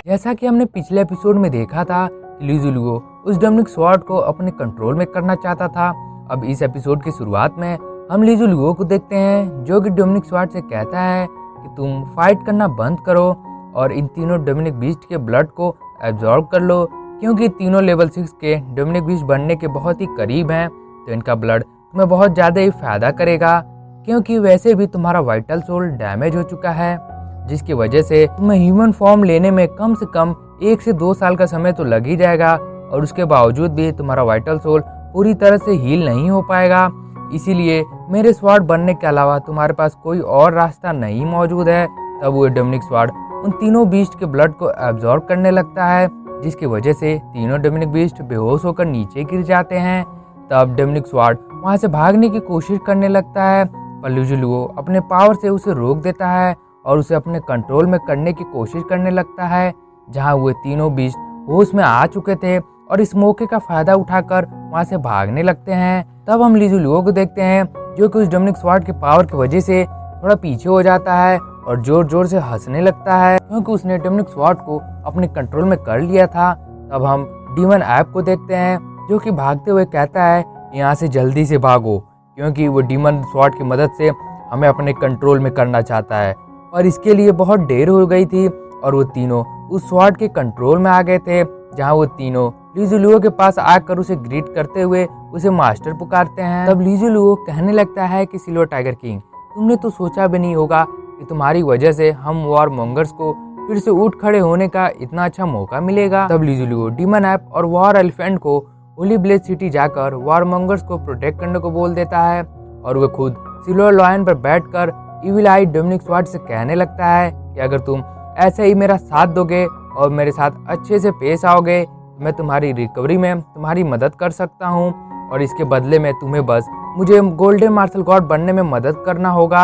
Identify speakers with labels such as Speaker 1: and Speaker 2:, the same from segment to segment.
Speaker 1: जैसा कि हमने पिछले एपिसोड में देखा था कि लीजुलुओ उस डोमिनिक स्वॉर्ड को अपने कंट्रोल में करना चाहता था। अब इस एपिसोड की शुरुआत में हम लीजुलुओ को देखते हैं जो कि डोमिनिक स्वॉर्ड से कहता है कि तुम फाइट करना बंद करो और इन तीनों डोमिनिक बीस्ट के ब्लड को एब्जॉर्ब कर लो, क्योंकि तीनों लेवल 6 के डोमिनिक बीस्ट बनने के बहुत ही करीब हैं। तो इनका ब्लड तुम्हें बहुत ज़्यादा ही फायदा करेगा, क्योंकि वैसे भी तुम्हारा वाइटल सोल डैमेज हो चुका है, जिसकी वजह से तुम्हें ह्यूमन फॉर्म लेने में कम से कम 1 से 2 साल का समय तो लग ही जाएगा। और उसके बावजूद भी तुम्हारा वाइटल सोल पूरी तरह से हील नहीं हो पाएगा। इसीलिए मेरे स्वॉर्ड बनने के अलावा तुम्हारे पास कोई और रास्ता नहीं मौजूद है। तब वो डोमिनिक स्वॉर्ड उन तीनों बीस्ट के ब्लड को एब्जॉर्ब करने लगता है, जिसकी वजह से तीनों डोमिनिक बीस्ट बेहोश होकर नीचे गिर जाते हैं। तब डोमिनिक स्वॉर्ड वहां से भागने की कोशिश करने लगता है, पर लीजुलुओ अपने पावर से उसे रोक देता है और उसे अपने कंट्रोल में करने की कोशिश करने लगता है। जहां वो तीनों बीस्ट होश में आ चुके थे और इस मौके का फायदा उठाकर वहां से भागने लगते हैं। तब हम लीजुलुओ को देखते हैं जो कि उस डोमिनिक स्वॉर्ड के पावर की वजह से थोड़ा पीछे हो जाता है और जोर जोर से हंसने लगता है, क्योंकि उसने डोमिनिक स्वॉर्ड को अपने कंट्रोल में कर लिया था। तब हम डीमन ऐप को देखते हैं जो कि भागते हुए कहता है यहाँ से जल्दी से भागो, क्योंकि वो डीमन स्वॉर्ड की मदद से हमें अपने कंट्रोल में करना चाहता है। और इसके लिए बहुत देर हो गई थी और वो तीनों उस स्वॉर्ड के कंट्रोल में आ गए थे, जहां वो तीनों लीजुलुओ के पास आकर उसे ग्रीट करते हुए उसे मास्टर पुकारते हैं। तब लीजुलुओ कहने लगता है कि सिल्वर टाइगर किंग, तुमने तो सोचा भी नहीं होगा कि तुम्हारी वजह से हम वॉर मॉन्गर्स को फिर से उठ खड़े होने का इतना अच्छा मौका मिलेगा। तब लीजुलुओ डीमन ऐप और वॉर एलिफेंट को होली ब्लेड सिटी जाकर वॉर मॉन्गर्स को प्रोटेक्ट करने को बोल देता है और वह खुद सिल्वर लॉयन पर बैठकर इविल आई डोमिनिक स्वॉर्ड से कहने लगता है कि अगर तुम ऐसे ही मेरा साथ दोगे और मेरे साथ अच्छे से पेश आओगे तो मैं तुम्हारी रिकवरी में तुम्हारी मदद कर सकता हूँ, और इसके बदले में तुम्हें बस मुझे गोल्डन मार्शल गॉड बनने में मदद करना होगा।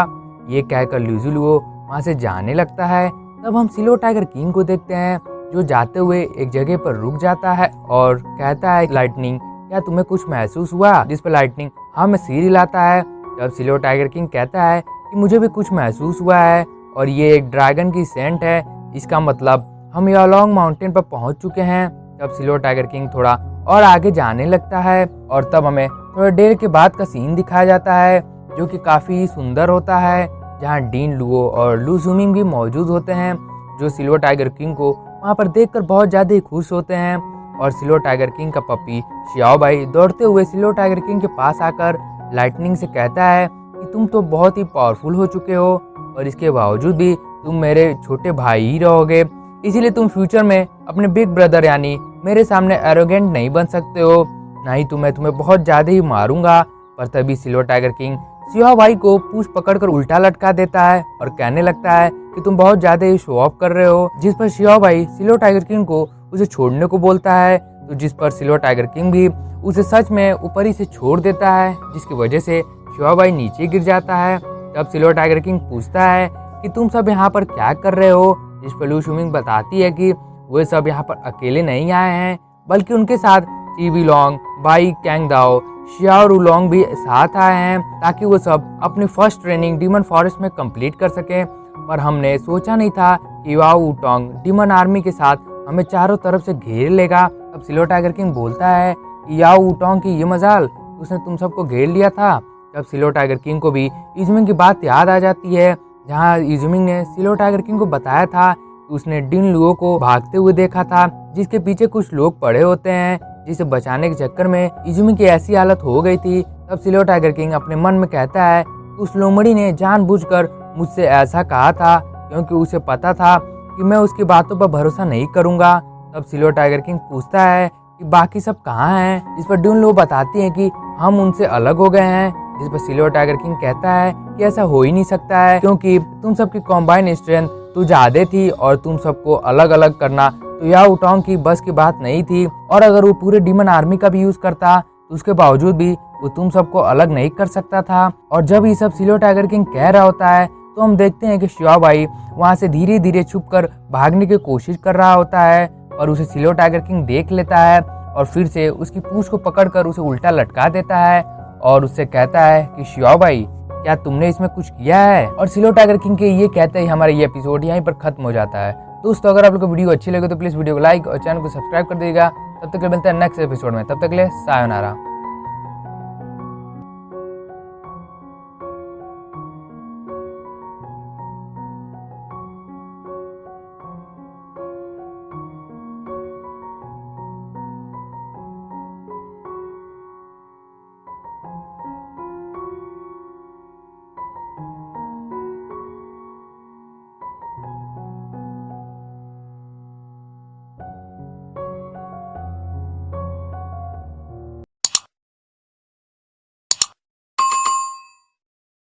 Speaker 1: ये कहकर लीजुलुओ वहाँ से जाने लगता है। तब हम सिल्वर टाइगर किंग को देखते हैं जो जाते हुए एक जगह पर रुक जाता है और कहता है लाइटनिंग, क्या तुम्हें कुछ महसूस हुआ? जिस पर लाइटनिंग हाँ में सिर हिलाता है। तब सिल्वर टाइगर किंग कहता है कि मुझे भी कुछ महसूस हुआ है और ये एक ड्रैगन की सेंट है, इसका मतलब हम यालोंग माउंटेन पर पहुंच चुके हैं। तब सिल्वर टाइगर किंग थोड़ा और आगे जाने लगता है और तब हमें थोड़ा देर के बाद का सीन दिखाया जाता है जो कि काफी सुंदर होता है, जहां डीन लुओ और लू जूमिंग भी मौजूद होते हैं, जो सिल्वर टाइगर किंग को वहां पर देखकर बहुत ज्यादा ही खुश होते हैं। और सिल्वर टाइगर किंग का पपी शियाओ भाई दौड़ते हुए सिल्वर टाइगर किंग के पास आकर लाइटनिंग से कहता है कि तुम तो बहुत ही पावरफुल हो चुके हो और इसके बावजूद भी तुम मेरे छोटे भाई ही रहोगे, इसीलिए तुम फ्यूचर में अपने बिग ब्रदर यानी मेरे सामने एरोगेंट नहीं बन सकते हो, नहीं तो मैं तुम्हें बहुत ज्यादा ही मारूंगा। पर तभी सिल्वर टाइगर किंग शियाओ भाई को पूंछ पकड़कर उल्टा लटका देता है और कहने लगता है कि तुम बहुत ज्यादा ही शो ऑफ कर रहे हो, जिस पर शियाओ भाई सिल्वर टाइगर किंग को उसे छोड़ने को बोलता है, तो जिस पर सिल्वर टाइगर किंग भी उसे सच में ऊपर ही से छोड़ देता है, जिसकी वजह से शियाओ भाई नीचे गिर जाता है। तब सिल्वर टाइगर किंग पूछता है कि तुम सब यहाँ पर क्या कर रहे हो, जिस पर लू शूमिंग बताती है कि वे सब यहाँ पर अकेले नहीं आए हैं, बल्कि उनके साथ टीवी लॉन्ग, बाई कैंग दाओ, शियाओ रूलोंग भी साथ आए हैं, ताकि वो सब अपनी फर्स्ट ट्रेनिंग डीमन फॉरेस्ट में कंप्लीट कर सके। पर हमने सोचा नहीं था कि याओ वुटोंग डीमन आर्मी के साथ हमें चारों तरफ से घेर लेगा। तब सिल्वर टाइगर किंग बोलता है कि याओ वुटोंग की ये मजाल, उसने तुम सबको घेर लिया था। तब सिल्वर टाइगर किंग को भी इजुमिंग की बात याद आ जाती है, जहाँ इजुमिंग ने सिल्वर टाइगर किंग को बताया था कि उसने डिन लुओ को भागते हुए देखा था, जिसके पीछे कुछ लोग पड़े होते हैं, जिसे बचाने के चक्कर में इजुमिंग की ऐसी हालत हो गई थी। तब सिल्वर टाइगर किंग अपने मन में कहता है उस लोमड़ी ने जानबूझकर मुझसे ऐसा कहा था, क्योंकि उसे पता था कि मैं उसकी बातों पर भरोसा नहीं करूंगा। तब सिल्वर टाइगर किंग पूछता है कि बाकी सब कहाँ हैं, जिस पर डिन लुओ बताती है कि हम उनसे अलग हो गए हैं, जिस पर सिल्वर टाइगर किंग कहता है कि ऐसा हो ही नहीं सकता है, क्योंकि तुम सबकी कॉम्बाइन स्ट्रेंथ तो ज्यादा थी और तुम सबको अलग अलग करना तो याओ वुटोंग की बस की बात नहीं थी, और अगर वो पूरे डीमन आर्मी का भी यूज करता तो उसके बावजूद भी वो तुम सबको अलग नहीं कर सकता था। और जब ये सब सिल्वर टाइगर किंग कह रहा होता है तो हम देखते हैं कि शियाओ भाई वहाँ से धीरे धीरे छुपकर भागने की कोशिश कर रहा होता है, और उसे सिल्वर टाइगर किंग देख लेता है और फिर से उसकी पूंछ को पकड़कर उसे उल्टा लटका देता है और उससे कहता है कि शियाओ भाई क्या तुमने इसमें कुछ किया है। और सिल्वर टाइगर किंग के ये कहते ही हमारा ये एपिसोड यहीं पर खत्म हो जाता है। दोस्तों अगर आप लोग को वीडियो अच्छी लगे तो प्लीज़ वीडियो को लाइक और चैनल को सब्सक्राइब कर दीजिएगा। तब तक के लिए मिलते हैं नेक्स्ट एपिसोड में, तब तक के लिए सायोनारा।